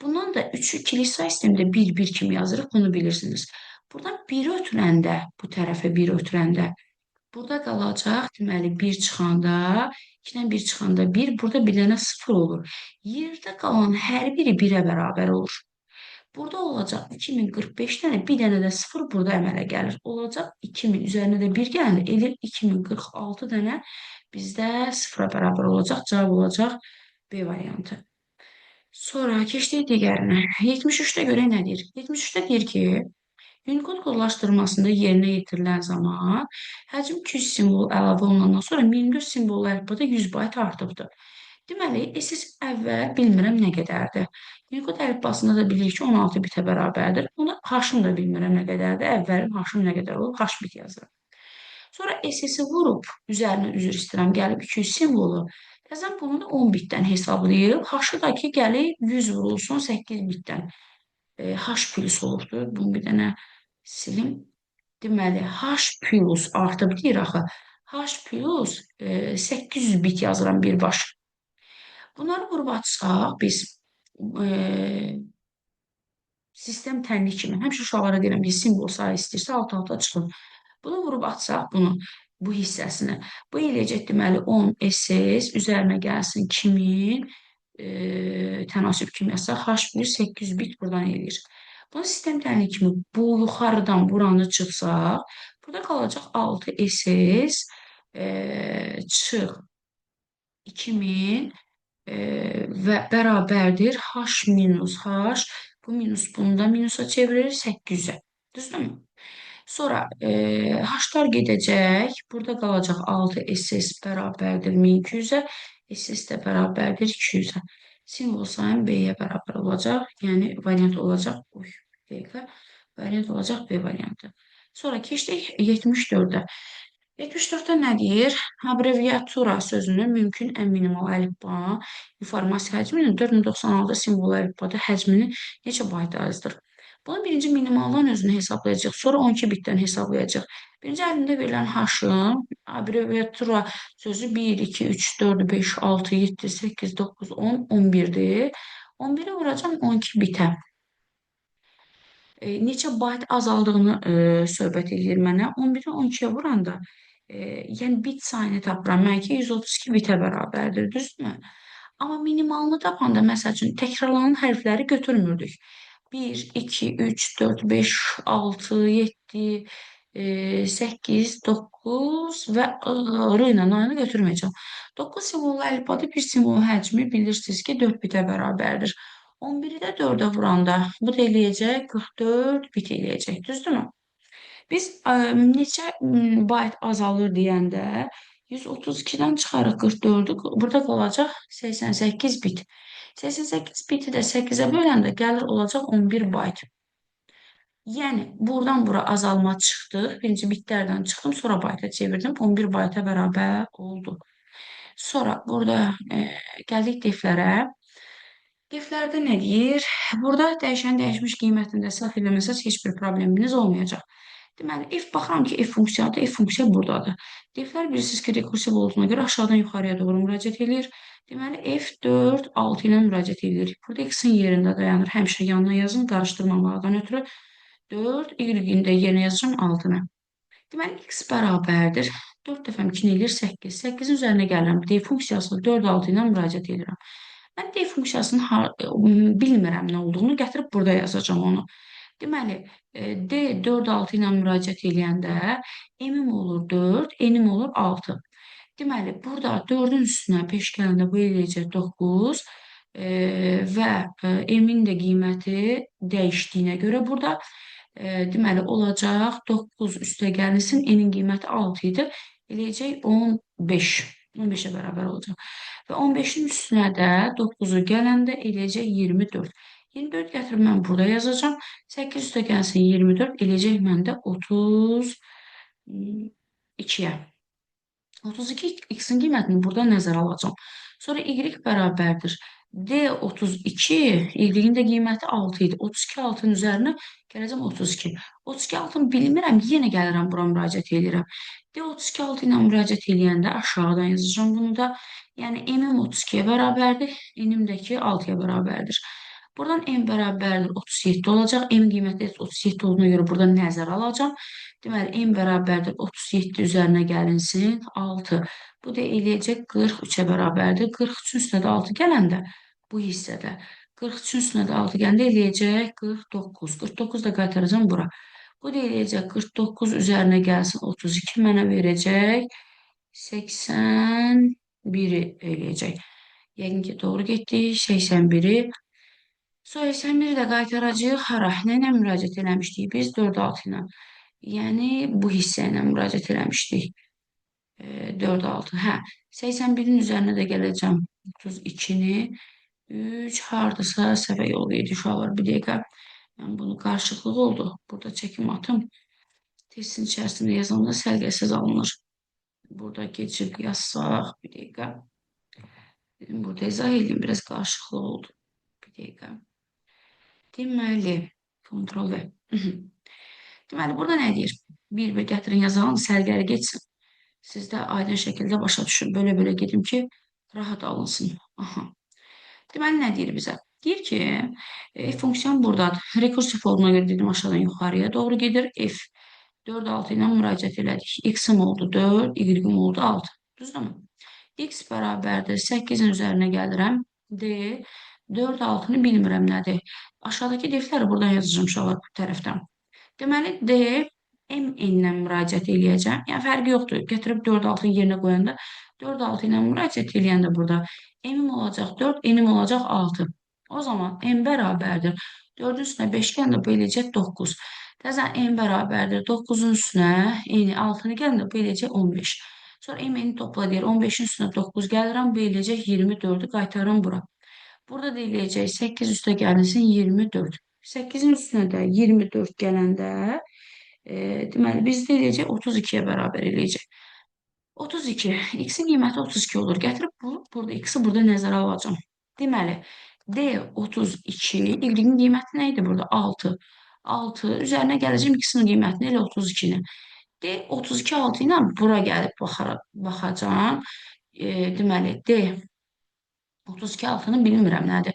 Bundan da 3-ü ikili say sistemində 1, 1 kimi yazırıq, bunu bilirsiniz. Buradan 1 ötürəndə, bu tərəfə 1 ötürəndə burada qalacaq, deməli 1 çıxanda, 2-dən 1 çıxanda 1, burada bir dənə 0 olur. Yerdə qalan hər biri 1-ə bərabər olur. Burada olacaq 2045 dənə, bir dənə də 0 burada əmələ gəlir. Olacaq 2000 üzərinə də 1 gəlir, elir 2046 dənə bizdə 0-a bərabər olacaq. Cavab olacaq B variantı. Sonra keçdik digərinə. 73-də görə nə deyir? 73-də deyir ki, Unicode kodlaşdırmasında yerinə yetirilən zaman həcm 200 simvol əlavə olunandan sonra 1004 simvol əlifbada 100 bayt artıbdır. Deməli, SS əvvəl bilmirəm nə qədərdir. Unicode əlifbasında da bilirik ki, 16 bitə bərabərdir. Bunu H-ım da bilmirəm nə qədərdir. Əvvəlim H-ım nə qədər olur? H bit yazıram. Sonra SS-i vurub, üzərinə üzr istəyirəm, gəlib 200 simvolu. Təzən bunu da 10 bitdən hesablayıb. H-ı da ki, gəlib 100 vurulsun 8 bitdən. H plus olubdur. Bunu bir dənə silim. Deməli, H plus artıb deyir axı. H plus 800 bit yazıram birbaşa. Bunları vurub açsaq biz sistem tənlik kimi. Həmişə uşaqlara deyirəm ki, simvol sayı istəyirsə alt-alta çıxın. Bunu vurub açsaq bu hissəsini. Bu eləyəcək deməli 10 SS üzərinə gəlsin 2000 tənasüb kimi yazsaq H1 800 bit buradan eləyir. Bunu sistem tənlik kimi bu yuxarıdan buranı çıxsaq burada qalacaq 6 SS çıx 2000 və bərabərdir H minus H. Bu minus bunu da minusa çevirir 800-ə. Düzdürmü? Sonra H-lar gedəcək. Burada qalacaq 6 SS bərabərdir 1200-ə. SS də bərabərdir 200-ə. Simvol sayım B-yə bərabər olacaq. Yəni variant olacaq. Variant olacaq B variantı. Sonra keçdik 74-də. 74-də nə deyir? Abreviatura sözünün mümkün ən minimal əlifba informasiya həcminin 4096 simvol əlifbada həcmini neçə bayt azdır? Bunu birinci minimaldan özünü hesablayacaq. Sonra 12 bitdən hesablayacaq. Birinci əlimdə verilən H-ın abreviatura sözü 1, 2, 3, 4, 5, 6, 7, 8, 9, 10, 11-dir. 11-i vuracam 12 bitə. Neçə bayt azaldığını söhbət edir mənə. 11-i 12-yə vuranda yəni bit sayını tapıram. Mən ki 132 bitə bərabərdir, düzdürmü? Amma minimalını tapanda, məsəl üçün, təkrarlanan hərfləri götürmürdük. 1, 2, 3, 4, 5, 6, 7, 8, 9 və R ilə ayını götürməyəcəm. 9 simvol əlifbada bir simvol həcmi bilirsiniz ki, 4 bitə bərabərdir. 11'i də 4-ə vuranda bu da eləyəcək 44 bit eləyəcək, düzdürmü? Biz neçə bayt azalır deyəndə 132-dən çıxarıq 44-ü, burada qalacaq 88 bit. 88 biti də 8-ə böləndə gəlir olacaq 11 bayt. Yəni buradan bura azalma çıxdı. Birinci bitlərdən çıxdım, sonra bayta çevirdim. 11 bayta bərabər oldu. Sonra burada gəldik deflərə. Deflərdə nə deyir? Burada dəyişən dəyişmiş qiymətində səhv eləməsəz heç bir probleminiz olmayacaq. Deməli, f baxıram ki, f funksiyadır, f funksiya buradadır. Deflər bilirsiniz ki, rekursiv olduğuna görə aşağıdan yuxarıya doğru müraciət edir. Deməli, f4, 6 ilə müraciət edir. Burada x-in yerində dayanır. Həmişə yanına yazın, qarışdırmamaqdan ötürü 4, y-in də yerinə yazacağım 6-nı. Deməli, x bərabərdir. 4 dəfəm 2 eləyir 8. 8-in üzərinə gəlirəm. D funksiyası 4, 6 ilə müraciət edirəm. Mən D funksiyasının bilmirəm nə olduğunu gətirib burada yazacağam onu. Deməli, D 4, 6 ilə müraciət edəndə m-im olur 4, n-im olur 6. Deməli, burada 4-ün üstünə 5 gələndə bu eləyəcək 9 və m-in də qiyməti dəyişdiyinə görə burada deməli olacaq 9 üstə gəlinsin, n-in qiyməti 6 idi, eləyəcək 15. 15-ə bərabər olacaq. Və 15-in üstünə də 9-u gələndə eləyəcək 24. 24 gətirib mən burada yazacağım. 8 üstə gəlsin 24 eləyəcək məndə 32-yə. 32 x-in qiymətini burada nəzərə alacağım. Sonra y bərabərdir. D 32, y-in də qiyməti 6 idi. 32 6-nın üzərinə gələcəm 32. 32 6-nı bilmirəm, yenə gəlirəm bura müraciət edirəm. D 32 6 ilə müraciət edəndə aşağıdan yazacağım bunu da. Yəni m-im 32-yə bərabərdir, n-im də ki 6-ya bərabərdir. Buradan m bərabərdir 37 olacaq. M qiyməti 37 olduğuna görə burada nəzərə alacağım. Deməli, m bərabərdir 37 üzərinə gəlinsin 6. Bu da eləyəcək 43-ə bərabərdir. 43-ün üstünə də 6 gələndə bu hissədə 43-ün üstünə də 6 gələndə eləyəcək 49. 49 da qaytaracağım bura. Bu da eləyəcək 49 üzərinə gəlsin 32 mənə verəcək 81-i eləyəcək. Yəqin ki, doğru getdik. 81-i. Sonra 81-i də qaytaracağıq. Hara? Nə ilə müraciət eləmişdik? Biz 4-6 ilə. Yəni, bu hissə ilə müraciət eləmişdik. 4-6. Hə, 81-in üzərinə də gələcəm. 32-ni. 3, hardasa səhvə yol verdi uşaqlar. Bir dəqiqə. Yəni, bunu qarışıqlıq oldu. Burada çəkim atım. Testin içərisində yazılanda səlqəsiz alınır. Burada keçib yazsaq. Bir dəqiqə. Dedim, burada izah edeyim. Biraz qarışıqlıq oldu. Bir dəqiqə. Deməli, kontrol və. Deməli, burada nə deyir? Bir gətirin yazalım, sərgəli geçsin. Siz də aydın şəkildə başa düşün. Böyle gedim ki, rahat alınsın. Aha. Deməli, nə deyir bizə? Deyir ki, f funksiyon buradadır. Rekursiv olduğuna görə dedim aşağıdan yuxarıya doğru gedir. F 4, 6 ilə müraciət elədik. X-im oldu 4, Y-im oldu 6. Düzdürmü? X bərabərdir. 8-in üzərinə gəlirəm. D 4, 6-nı bilmirəm nədir. Aşağıdakı defləri buradan yazacağım uşaqlar bu tərəfdən. Deməli, D m-ilə müraciət eləyəcəm. Yəni, fərqi yoxdur. Gətirib 4, 6-nı yerinə qoyanda 4, 6 ilə müraciət eləyəndə burada m-im olacaq 4, n-im olacaq 6. O zaman m bərabərdir. 4-ün üstünə 5 gəndə bu eləyəcək 9. Təzən m bərabərdir. 9-un üstünə n-i 6-nı gəndə bu eləyəcək 15. Sonra m-ni topla deyir. 15-in üstünə 9 gəlirəm. Bu eləyəcək 24-ü qaytarım bura. Burada da eləyəcək 8 üstə gəlinsin 24. 8-in üstünə də 24 gələndə deməli, bizdə eləyəcək 32-yə bərabər eləyəcək. 32. X-in qiyməti 32 olur. Gətirib burada X-i burada nəzərə alacağım. Deməli, D 32, Y-in qiyməti nə idi burada? 6. 6. Üzərinə gələcəm X-in qiymətini elə 32-ni. D 32 6 ilə bura gəlib baxacağım. Deməli, D 32 6-nı bilmirəm nədir.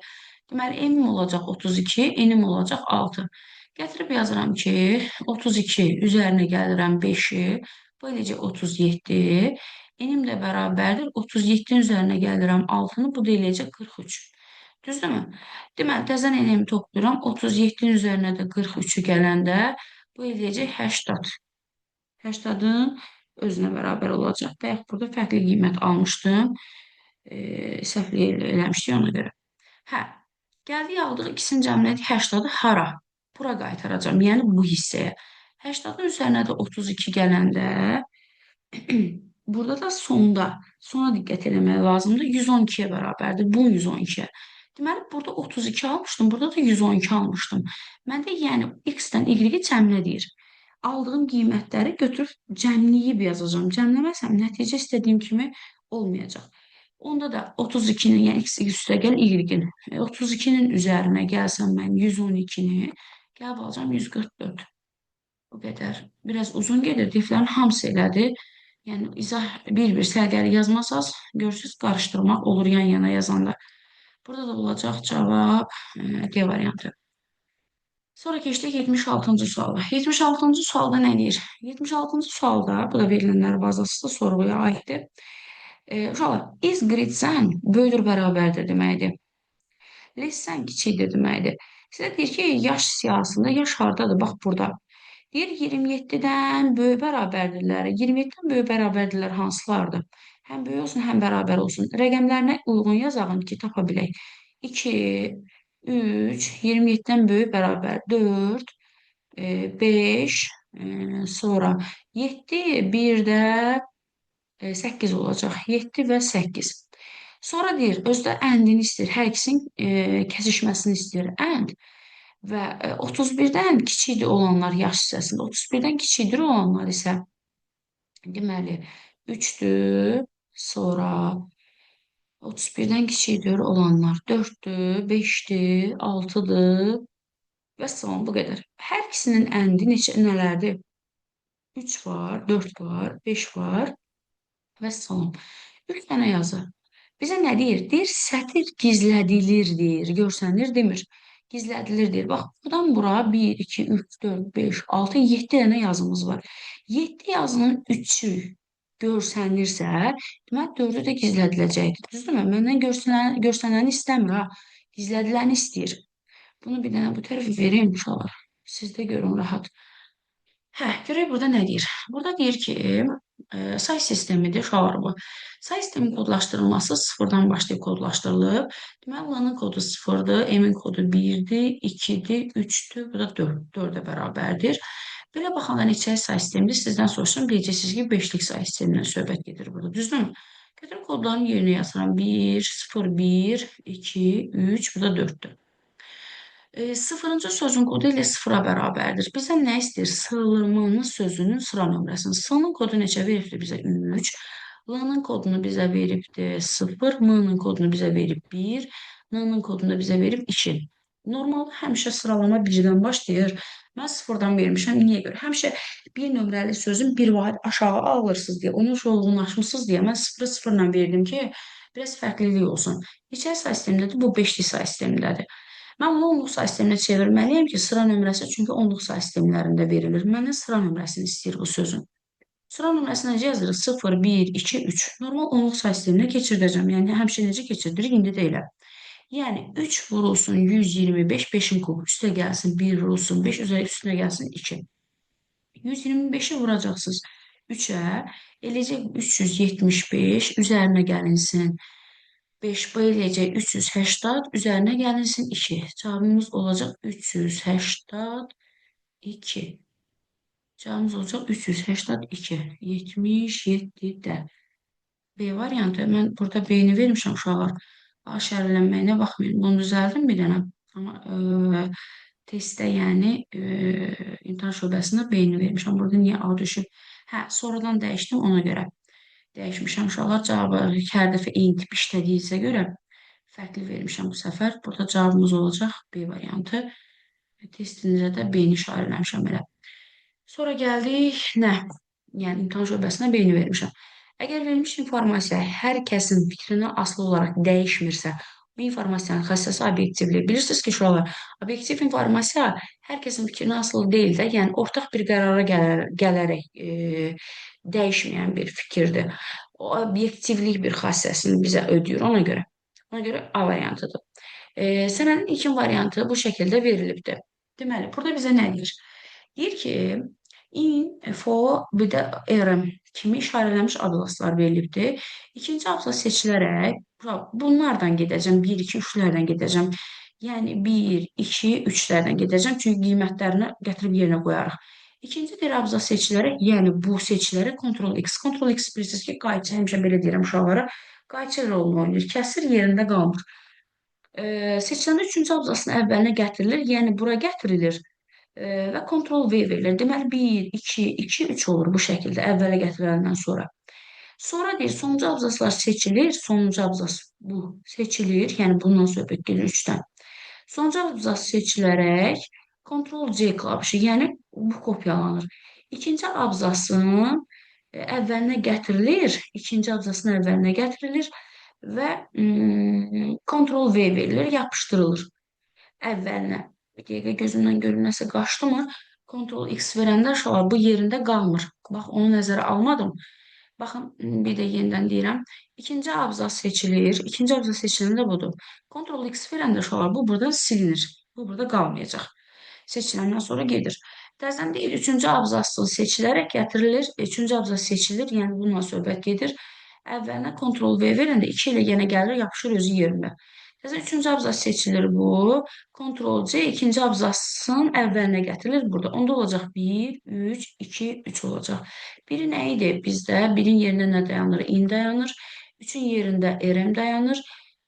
Deməli, m-im olacaq 32, n-im olacaq 6. Gətirib yazıram ki, 32 üzərinə gəlirəm 5-i. Bu eləcək 37. N-im də bərabərdir. 37-nin üzərinə gəlirəm 6-nı. Bu da eləcək 43. Düzdürmü? Deməli, təzən n-imi toplayıram. 37-nin üzərinə də 43-ü gələndə bu eləcək 80. 80-ın özünə bərabər olacaq. Bayaq burada fərqli qiymət almışdım. Səhvli eləmişdik ona görə. Hə, Gəldik aldıq ikisini cəmlədik 80-ı hara? Bura qaytaracağam, yəni bu hissəyə. 80-ın üzərinə də 32 gələndə burada da sona diqqət eləmək lazımdır. 112-yə bərabərdir. Bu 112-yə. Deməli, burada 32 almışdım, burada da 112 almışdım. Məndə yəni x-dən y-i cəmlə deyir. Aldığım qiymətləri götürüb cəmləyib yazacağam. Cəmləməsəm nəticə istədiyim kimi olmayacaq. Onda da 32-nin, yəni x üstə gəl y-in. 32-nin üzərinə gəlsəm mən 112-ni, gəlib alacağam 144. Bu qədər. Biraz uzun gedir. Difflərin hamısı elədir. Yəni izah bir-bir sərgəli yazmasaz, görürsüz qarışdırmaq olur yan-yana yazanda. Burada da olacaq cavab D variantı. Sonra keçdik 76-cı suala. 76-cı sualda nə deyir? 76-cı sualda, bu da verilənlər bazası sorğuya aiddir. Uşaqlar, is greater böyüdür bərabərdir deməkdir. Less-dən kiçikdir deməkdir. Sizə deyir ki, yaş siyahısında yaş hardadır? Bax burada. Deyir 27-dən böyük bərabərdirlər. 27-dən böyük bərabərdirlər hansılardır? Həm böyük olsun, həm bərabər olsun. Rəqəmlərinə uyğun yazağın ki, tapa bilək. 2, 3, 27-dən böyük bərabər 4, 5, sonra 7, bir də 8 olacaq. 7 və 8. Sonra deyir, özdə əndini istəyir, hər ikisinin kəsişməsini istəyir. Ənd və 31-dən kiçikdir olanlar yaş hissəsində, 31-dən kiçikdir olanlar isə deməli 3-dür, sonra 31-dən kiçikdir olanlar 4-dür, 5-dir, 6-dır və son bu qədər. Hər ikisinin əndi nələrdir? 3 var, 4 var, 5 var və son. 3 dənə yazı. Bizə nə deyir? Deyir, sətir gizlədilir deyir. Görsənir demir. Gizlədilir deyir. Bax, buradan bura 1, 2, 3, 4, 5, 6, 7 dənə yazımız var. 7 yazının 3-ü görsənirsə, demək 4-ü də gizlədiləcəkdir. Düzdürmü? Məndən görsənəni istəmir, ha. Gizlədiləni istəyir. Bunu bir dənə bu tərəfə vereyim uşaqlar. Siz də görün rahat. Görək burada nə deyir? Burada deyir ki, say sistemidir uşaqlar bu. Say sistemi kodlaşdırılması sıfırdan başlayıb kodlaşdırılıb. Deməli, L-nın kodu sıfırdır, M-in kodu 1-dir, 2-dir, 3-dür, bu da 4-ə bərabərdir. Belə baxanda neçə say sistemidir? Sizdən soruşsun, biləcəksiniz ki, 5-lik say sistemindən söhbət gedir burada, düzdürmü? Götürün kodların yerinə yazıram. 1, 0, 1, 2, 3, bu da 4-dür. Sıfırıncı sözün kodu ilə sıfıra bərabərdir. Bizə nə istəyir? Sığırmanın sözünün sıra nömrəsini. S-nın kodu neçə veribdir bizə? 3. L-nın kodunu bizə veribdir 0. M-nın kodunu bizə verib 1. N-nın kodunu bizə verib 2. Normalda həmişə sıralama 1-dən başlayır. Mən sıfırdan vermişəm. Niyə görə? Həmişə bir nömrəli sözün bir vahid aşağı alırsınız deyə, onun uyğunlaşmışsınız deyə mən sıfırı sıfırla verdim ki, biraz fərqlilik olsun. Neçə say sistemindədir? Bu 5-lik say sistemindədir. Mən bunu onluq say sisteminə çevirməliyəm ki, sıra nömrəsi çünki onluq say sistemlərində verilir. Məndən sıra nömrəsini istəyir bu sözün. Sıra nömrəsini necə yazırıq? 0, 1, 2, 3. Normal onluq say sisteminə keçirdəcəm. Yəni, həmişə necə keçirdirik? İndi də elə. Yəni, 3 vurulsun 125, 5-in kubu üstə gəlsin, 1 vurulsun 5, üstünə gəlsin 2. 125-i vuracaqsınız 3-ə, eləcək 375, üzərinə gəlinsin 5 bu eləyəcək 380, üzərinə gəlinsin 2. Cavabımız olacaq 382. Cavabımız olacaq 382. 77-də. B variantı. Mən burada B-ni vermişəm uşaqlar. A şərhlənməyinə baxmayın. Bunu düzəldim bir dənə. Amma testdə, yəni imtahan şöbəsində B-ni vermişəm. Burada niyə A düşüb? Sonradan dəyişdim ona görə. Dəyişmişəm uşaqlar cavabı hər dəfə eyni tip işlədiyinizə görə fərqli vermişəm bu səfər. Burada cavabımız olacaq B variantı. Testinizə də B-ni işarələmişəm elə. Sonra gəldik nə? Yəni imtahan şöbəsinə B-ni vermişəm. Əgər verilmiş informasiya hər kəsin fikrindən asılı olaraq dəyişmirsə, bu informasiyanın xəssəsi obyektivlik. Bilirsiniz ki, uşaqlar, obyektiv informasiya hər kəsin fikrindən asılı deyil də, yəni ortaq bir qərara gələrək dəyişməyən bir fikirdir. O obyektivlik bir xassəsini bizə ödəyir ona görə. Ona görə A variantıdır. Sənədin ilkin variantı bu şəkildə verilibdir. Deməli, burada bizə nə deyir? Deyir ki, in, for, bir də rm kimi işarələnmiş adlaslar verilibdir. İkinci abzas seçilərək bunlardan gedəcəm, 1, 2, 3-lərdən gedəcəm. Yəni 1, 2, 3-lərdən gedəcəm. Çünki qiymətlərini gətirib yerinə qoyarıq. İkinci bir abzas seçilərək, yəni bu seçilərək Ctrl X. Ctrl X bilirsiniz ki, qayçı, həmişə belə deyirəm uşaqlara, qayçı rolunu oynayır. Kəsir yerində qalmır. Seçiləndə üçüncü abzasın əvvəlinə gətirilir, yəni bura gətirilir və Ctrl V verilir. Deməli 1, 2, 2, 3 olur bu şəkildə əvvələ gətiriləndən sonra. Sonra deyir, sonuncu abzaslar seçilir, sonuncu abzas bu seçilir, yəni bundan söhbət gedir 3-dən. Sonuncu abzas seçilərək Ctrl-C klavişi, yəni bu kopyalanır. İkinci abzasın əvvəlinə gətirilir, ikinci abzasın əvvəlinə gətirilir və Ctrl-V verilir, yapışdırılır əvvəlinə. Bir dəqiqə gözümdən görünməsə qaçdımı? Ctrl-X verəndə aşağı bu yerində qalmır. Bax, onu nəzərə almadım. Baxın, bir də yenidən deyirəm. İkinci abzas seçilir. İkinci abzas seçiləndə budur. Ctrl-X verəndə aşağı bu buradan silinir. Bu burada qalmayacaq. Seçiləndən sonra gedir. Təzədən deyil, üçüncü abzası seçilərək gətirilir. Üçüncü abzas seçilir, yəni bununla söhbət gedir. Əvvəlinə Ctrl-V verəndə 2 ilə yenə gəlir, yapışır özü yerində. Təzədən üçüncü abzas seçilir bu. Ctrl-C ikinci abzasın əvvəlinə gətirilir burada. Onda olacaq 1, 3, 2, 3 olacaq. Biri nə idi bizdə? Birin yerində nə dayanır? In dayanır. 3-ün yerində RM dayanır.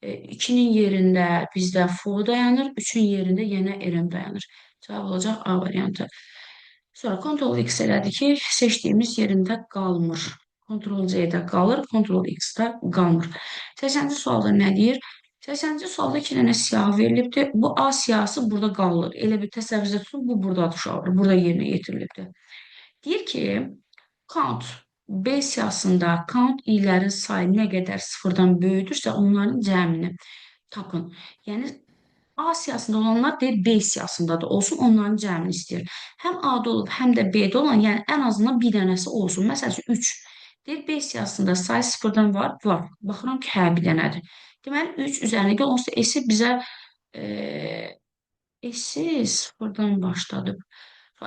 2-nin yerində bizdə fo dayanır. 3-ün yerində yenə RM dayanır. Cavab olacaq A variantı. Sonra Ctrl-X elədi ki, seçdiyimiz yerində qalmır. Ctrl-C-də qalır, Ctrl-X-də qalmır. 80-ci sualda nə deyir? 80-ci sualda 2 dənə siyahı verilibdir. Bu A siyahısı burada qalır. Elə bir təsəvvürdə tutun, bu burada uşaqdır. Burada yerinə yetirilibdir. Deyir ki, count B siyahısında count i'lərin sayı nə qədər sıfırdan böyüdürsə, onların cəmini tapın. Yəni, A siyahısında olanlar deyir B siyahısında da olsun, onların cəmini istəyir. Həm A-da olub, həm də B-də olan, yəni ən azından bir dənəsi olsun. Məsəl üçün 3. Deyir B siyahısında sayı sıfırdan var, var. Baxıram ki, hə, bir dənədir. Deməli, 3 üzərinə gəl, onsuz da S-i bizə S-i sıfırdan başladı.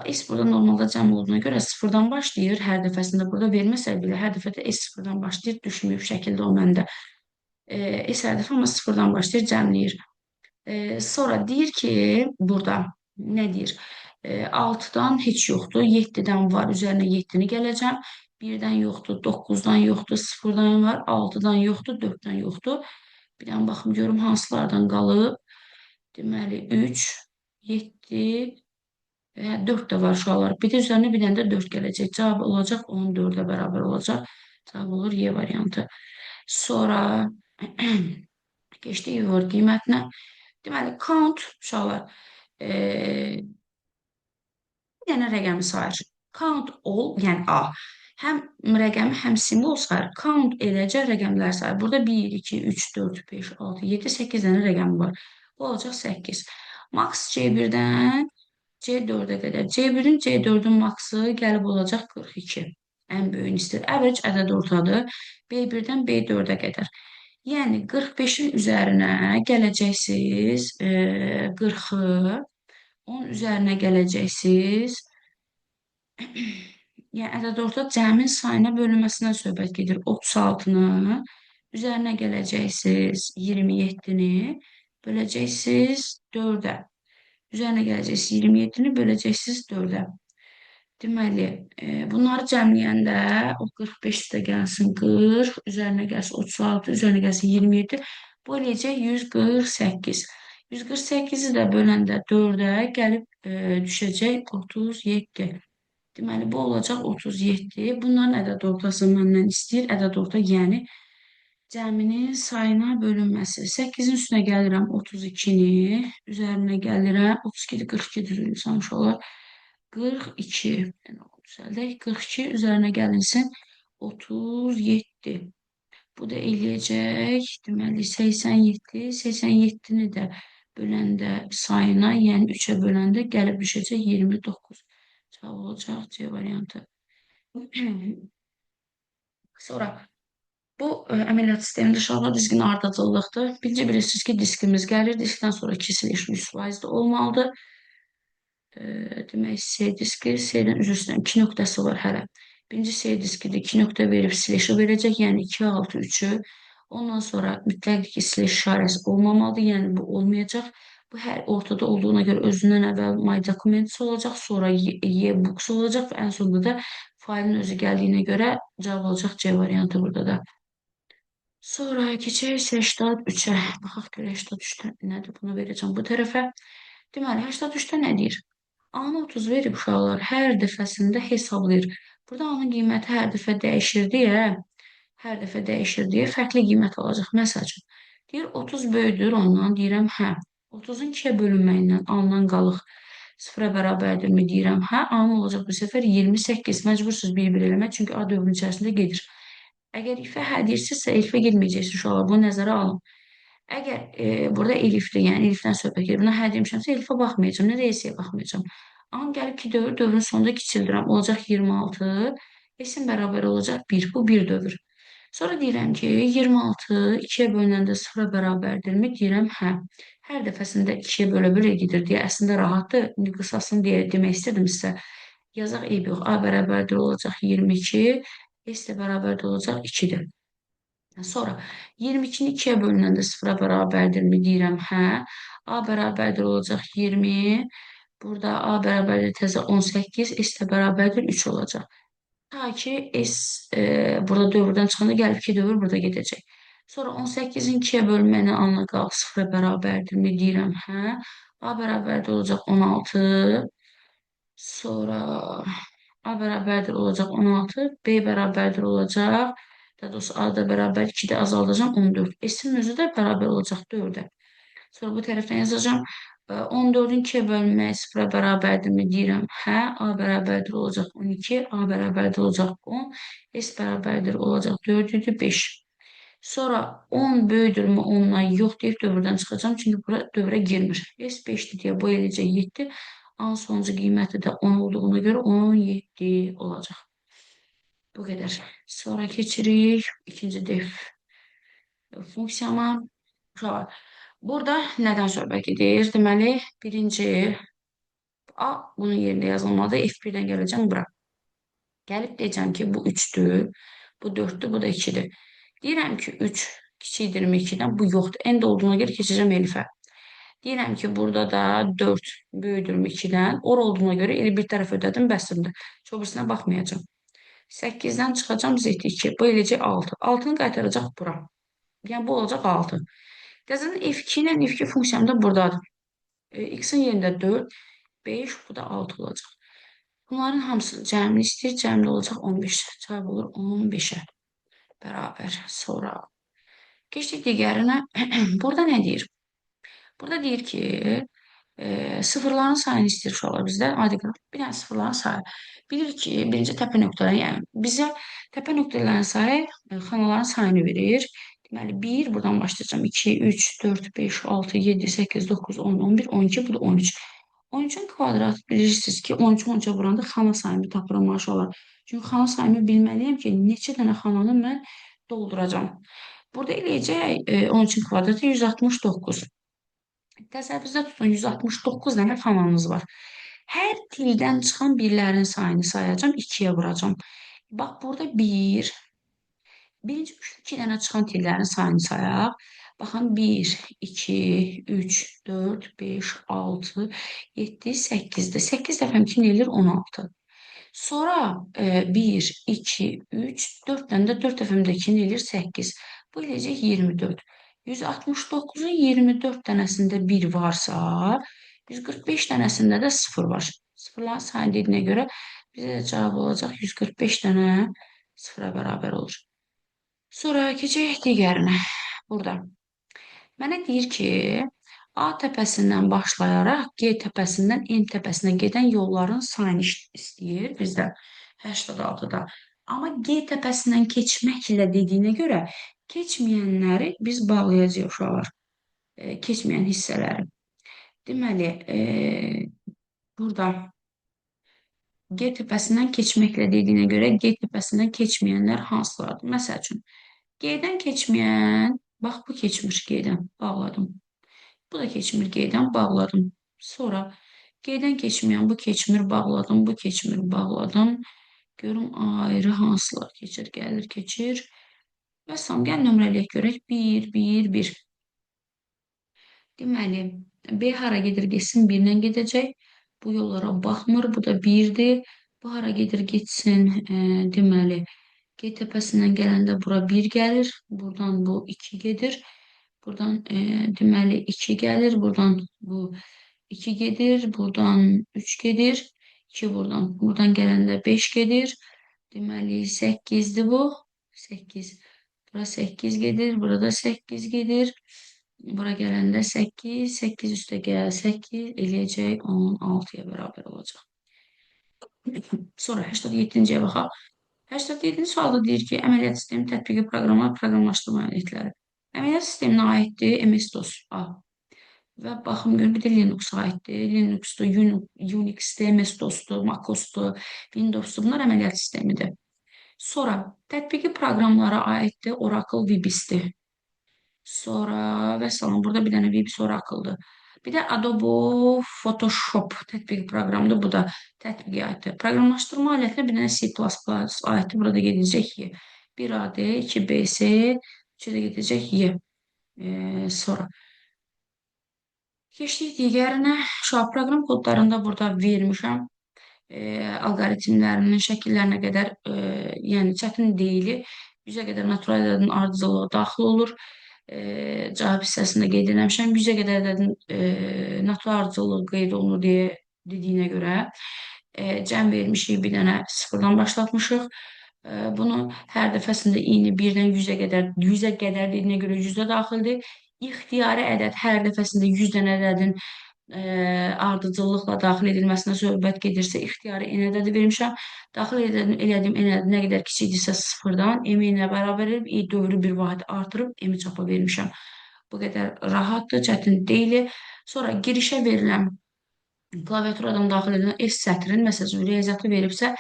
S burada normalda cəm olduğuna görə sıfırdan başlayır. Hər dəfəsində burada verməsə belə, hər dəfə də S sıfırdan başlayır. Düşməyib şəkildə o məndə. S hər dəfə amma sıfırdan başlayır, cəmləyir. Sonra deyir ki, burada nə deyir? 6-dan heç yoxdur, 7-dən var, üzərinə 7-ni gələcəm. 1-dən yoxdur, 9-dan yoxdur, 0-dan var, 6-dan yoxdur, 4-dən yoxdur. Bir dənə baxım, görüm hansılardan qalıb. Deməli, 3, 7, 4 də var uşaqlar. Bir də üzərinə bir dənə də 4 gələcək. Cavab olacaq 14-ə bərabər olacaq. Cavab olur Y variantı. Sonra geçdik word qiymətinə. Deməli, count uşaqlar bir dənə rəqəmi sayır. Count all, yəni A. Həm rəqəmi, həm simvol sayır. Count eləcə rəqəmlər sayır. Burada 1, 2, 3, 4, 5, 6, 7, 8 dənə rəqəmi var. Bu olacaq 8. Max C1-dən C4-ə qədər. C1-in, C4-ün maksı gəlib olacaq 42. Ən böyüyünü istəyir. Average ədəd ortadır. B1-dən B4-ə qədər. Yəni 45-in üzərinə gələcəksiniz 40-ı, 10 üzərinə gələcəksiniz. Yəni ədəd orta cəmin sayına bölünməsindən söhbət gedir. 36-nı üzərinə gələcəksiniz 27-ni, böləcəksiniz 4-ə. Üzərinə gələcəksiniz 27-ni, böləcəksiniz 4-ə. Deməli, bunları cəmləyəndə o 45 də gəlsin 40, üzərinə gəlsin 36, üzərinə gəlsin 27, bu eləyəcək 148. 148-i də böləndə 4-ə gəlib düşəcək 37. Deməli, bu olacaq 37. Bunların ədəd ortası məndən istəyir. Ədəd orta, yəni cəminin sayına bölünməsi. 8-in üstünə gəlirəm 32-ni, üzərinə gəlirəm 32-dir, 42 düzülürsən uşaqlar. 42, düzəldək, 42 üzərinə gəlinsin 37. Bu da eləyəcək, deməli 87, 87-ni də böləndə sayına, yəni 3-ə böləndə gəlib düşəcək 29. Cavab olacaq C variantı. Sonra bu əməliyyat sistemində uşaqlar dizgin ardıcıllıqdır. Birinci bilirsiniz ki, diskimiz gəlir, diskdən sonra kesiliş 100%-də olmalıdır. Demək, C diski, C-dən üzr istəyirəm, 2 nöqtəsi var hələ. Birinci C diskidə 2 nöqtə verib sileşi verəcək, yəni 2, 6, 3-ü. Ondan sonra mütləq ki, sileş işarəsi olmamalıdır, yəni bu olmayacaq. Bu hər ortada olduğuna görə özündən əvvəl My Documents olacaq, sonra E-Books olacaq və ən sonunda da failin özü gəldiyinə görə cavab olacaq C variantı burada da. Sonra keçək 83-ə. Baxaq görə 83-də nədir? Bunu verəcəm bu tərəfə. Deməli, 83-də nə deyir? A-nı 30 verib uşaqlar hər dəfəsində hesablayır. Burada A-nın qiyməti hər dəfə dəyişir deyə, fərqli qiymət alacaq. Məsəl üçün, deyir 30 böyüdür ondan, deyirəm hə. 30-un 2-yə bölünməyindən alınan qalıq 0-a bərabərdirmi deyirəm hə. A-nı olacaq bu səfər 28. Məcbursuz bir-bir eləmək, çünki A dövrün içərisində gedir. Əgər ifə hə deyirsinizsə, elifə girməyəcəksiniz uşaqlar. Bunu nəzərə alın. Əgər burada elifli, yəni elifdən söhbət gedir. Buna hə demişəmsə, elifə baxmayacağam, nə də S-yə baxmayacağım. Amma gəlib ki, dövrün sonunda kiçildirəm. Olacaq 26, S-in bərabər olacaq 1. Bu 1 dövr. Sonra deyirəm ki, 26 2-yə bölünəndə 0-a bərabərdirmi? Deyirəm, hə. Hər dəfəsində 2-yə bölə-bölə gedir deyə əslində rahatdır. İndi qısasını deyə demək istədim sizə. Yazaq eyb yox. A bərabərdir olacaq 22, S də bərabərdir olacaq 2-dir. Sonra 22-ni 2-yə bölünəndə 0-a bərabərdirmi deyirəm, hə. A bərabərdir olacaq 20. Burada A bərabərdir təzə 18, S də bərabərdir 3 olacaq. Ta ki S burada dövrdən çıxanda gəlib 2 dövr burada gedəcək. Sonra 18-in 2-yə bölünməyinə alınan qalıq 0-a bərabərdirmi deyirəm, hə. A bərabərdir olacaq 16. Sonra A bərabərdir olacaq 16, B bərabərdir olacaq, daha doğrusu A da bərabər 2-də azaldacağım 14. S-in özü də bərabər olacaq 4-ə. Sonra bu tərəfdən yazacağım. 14-ün 2-yə bölünməyi 0-a bərabərdirmi deyirəm. Hə, A bərabərdir olacaq 12, A bərabərdir olacaq 10, S bərabərdir olacaq 4 idi 5. Sonra 10 böyüdürmü 10-dan yox deyib dövrdən çıxacağım. Çünki bura dövrə girmir. S 5-dir deyə bu eləcək 7. A sonuncu qiyməti də 10 olduğuna görə 17 olacaq. Bu qədər. Sonra keçirik ikinci def funksiyama. Burada nədən söhbət edir? Deməli, birinci A bunun yerində yazılmalıdır. F1-dən gələcəm bura. Gəlib deyəcəm ki, bu 3-dür, bu 4-dür, bu da 2-dir. Deyirəm ki, 3 kiçikdirmi 2-dən? Bu yoxdur. End olduğuna görə keçəcəm elifə. Deyirəm ki, burada da 4 böyüdürmü 2-dən. Or olduğuna görə eli bir tərəf ödədim, bəsimdir. Çoxbisinə baxmayacağım. 8-dən çıxacam Z2. Bu eləcək 6. 6-nı qaytaracaq bura. Yəni, bu olacaq 6. Qəzənin F2 ilə F2 funksiyam da buradadır. X-in yerində 4, 5, bu da 6 olacaq. Bunların hamısını cəmini istəyir. Cəmli olacaq 15. Cavab olur 15-ə bərabər. Sonra keçdik digərinə. Burada nə deyir? Burada deyir ki, sıfırların sayını istəyir uşaqlar bizdən. Adi qraf. Bir dənə sıfırların sayı. Bilir ki, birinci təpə nöqtələri, yəni bizə təpə nöqtələrin sayı xanaların sayını verir. Deməli, 1, buradan başlayacağım. 2, 3, 4, 5, 6, 7, 8, 9, 10, 11, 12, bu da 13. 13-ün kvadratı bilirsiniz ki, 13-ü 13-ə vuranda xana sayımı tapıram uşaqlar. Çünki xana sayımı bilməliyəm ki, neçə dənə xananı mən dolduracam. Burada eləyəcək 13-ün kvadratı 169. Təsəvvürünüzdə tutun, 169 dənə xananız var. Hər tildən çıxan birlərin sayını sayacağım, 2-yə vuracağım. Bax, burada 1, birinci 2 dənə çıxan tillərin sayını sayaq. Baxın, 1, 2, 3, 4, 5, 6, 7, 8-dir. 8 dəfəm 2 nə eləyir? 16. Sonra 1, 2, 3, 4 dənə də 4 dəfəmdə 2 nə eləyir? 8. Bu eləyəcək 24. 169-un 24 dənəsində 1 varsa, 145 dənəsində də 0 var. Sıfırların sayını dediyinə görə bizə də cavab olacaq 145 dənə 0-a bərabər olur. Sonra keçək digərinə. Burada. Mənə deyir ki, A təpəsindən başlayaraq G təpəsindən N təpəsinə gedən yolların sayını istəyir bizdən 86-da. Amma G təpəsindən keçməklə dediyinə görə keçməyənləri biz bağlayacağıq uşaqlar. Keçməyən hissələri. Deməli, burada G təpəsindən keçməklə dediyinə görə G təpəsindən keçməyənlər hansılardır? Məsəl üçün, G-dən keçməyən, bax bu keçmir G-dən, bağladım. Bu da keçmir G-dən, bağladım. Sonra G-dən keçməyən, bu keçmir, bağladım, bu keçmir, bağladım. Görüm ayrı hansılar keçir, gəlir, keçir. Və son, gəl nömrəliyək görək. 1, 1, 1. Deməli, B hara gedir getsin 1-lə gedəcək. Bu yollara baxmır. Bu da 1-dir. Bu hara gedir getsin deməli G təpəsindən gələndə bura 1 gəlir. Buradan bu 2 gedir. Buradan deməli 2 gəlir. Buradan bu 2 gedir. Buradan 3 gedir. 2 buradan. Buradan gələndə 5 gedir. Deməli 8'dir bu. 8. Bura 8 gedir. Burada 8 gedir. Bura gələndə 8. 8 üstə gəl. 8 eləyəcək 16'ya bərabər olacaq. Sonra 87-ciyə baxaq. 87-ci sualda deyir ki, əməliyyat sistemi tətbiqi proqramlar proqramlaşdırma alətləri. Əməliyyat sisteminə aiddir MS-DOS A. Və baxım görün, bir də Linux aiddir. Linux'dur, Unix'dir, MS-DOS'dur, MacOS'dur, Windows'dur. Bunlar əməliyyat sistemidir. Sonra tətbiqi proqramlara aiddir. Oracle VBIS'dir. Sonra və salam. Burada bir dənə VBIS Oracle'dır. Bir də Adobe Photoshop tətbiqi proqramıdır. Bu da tətbiqi aiddir. Proqramlaşdırma alətinə bir dənə C++ aiddir. Burada gedəcək Y. 1AD, 2BS, 3-də gedəcək Y. Sonra keçdik digərinə. Şah proqram kodlarında burada vermişəm. Alqoritmlərinin şəkillərinə qədər, yəni çətin deyil. 100-ə qədər natural ədədin ardıcıllığı daxil olur. Cavab hissəsində qeyd eləmişəm. 100-ə qədər ədədin natural ardıcıllığı qeyd olunur dediyinə görə cəm vermişik, bir dənə sıfırdan başlatmışıq. Bunu hər dəfəsində i-ni 1-dən 100-ə qədər dediyinə görə 100-də daxildir. İxtiyari ədəd hər dəfəsində 100 dənə ədədin ardıcıllıqla daxil edilməsinə söhbət gedirsə, ixtiyari n ədədi vermişəm. Daxil elədiyim n ədədi nə qədər kiçikdirsə sıfırdan m ilə bərabər edib, i dövrü bir vahid artırıb m çapa vermişəm. Bu qədər rahatdır, çətin deyil. Sonra girişə verilən klaviaturadan daxil edilən S sətrin, məsələn, riyaziyyatı veribsə,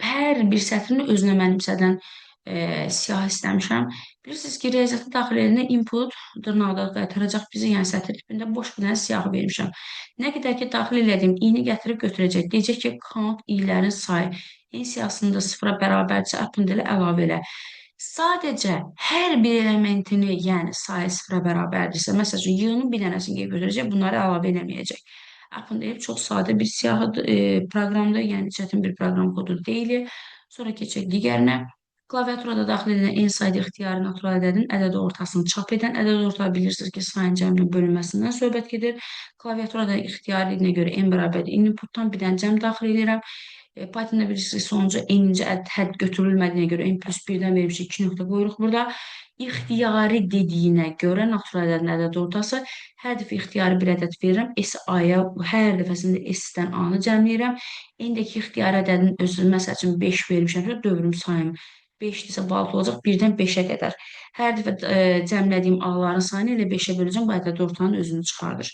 hər bir sətrini özünə mənimsədən siyah istəmişəm. Bilirsiniz ki, riyaziyyatı daxil edilən input dırnaqda qaytaracaq bizi, yəni sətr tipində boş bir dənə siyahı vermişəm. Nə qədər ki, daxil elədiyim i-ni gətirib götürəcək. Deyəcək ki, count i-lərin sayı n siyahısında sıfıra bərabərcə append ilə əlavə elə. Sadəcə hər bir elementini, yəni sayı sıfıra bərabərdirsə, məsələn, y-nın bir dənəsini qeyd götürəcək, bunları əlavə eləməyəcək. Append elib çox sadə bir siyahı proqramdır, yəni çətin bir proqram kodu deyil. Sonra keçək digərinə. Klaviaturada daxil edilən n sayda ixtiyari natural ədədin ədəd ortasını çap edən ədəd orta bilirsiniz ki, sayın cəminin bölünməsindən söhbət gedir. Klaviaturada ixtiyarlığına görə n bərabərdir. Inputdan bir dənə cəm daxil edirəm. Pythonda bilirsiniz ki, sonuncu n-ci hədd götürülmədiyinə görə n plus 1-dən vermişik, 2 nöqtə qoyuruq burada. İxtiyari dediyinə görə natural ədədin ədəd ortası hər dəfə ixtiyari bir ədəd verirəm. S-A-ya hər dəfəsində S-dən A-nı cəmləyirəm. İndəki ixtiyari ədədin özü, məsəl üçün 5 vermişəm, dövrüm sayım 5-dirsə balıqlı olacaq 1-dən 5-ə qədər. Hər dəfə cəmlədiyim A-ların sayını ilə 5-ə böləcəm, bu ədəd ortanın özünü çıxardır.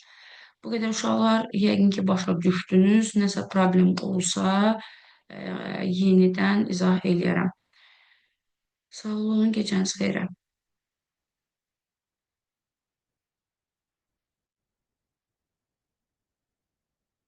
Bu qədər uşaqlar, yəqin ki, başa düşdünüz. Nəsə problem olsa, yenidən izah eləyərəm. Sağ olun, gecəniz xeyrə.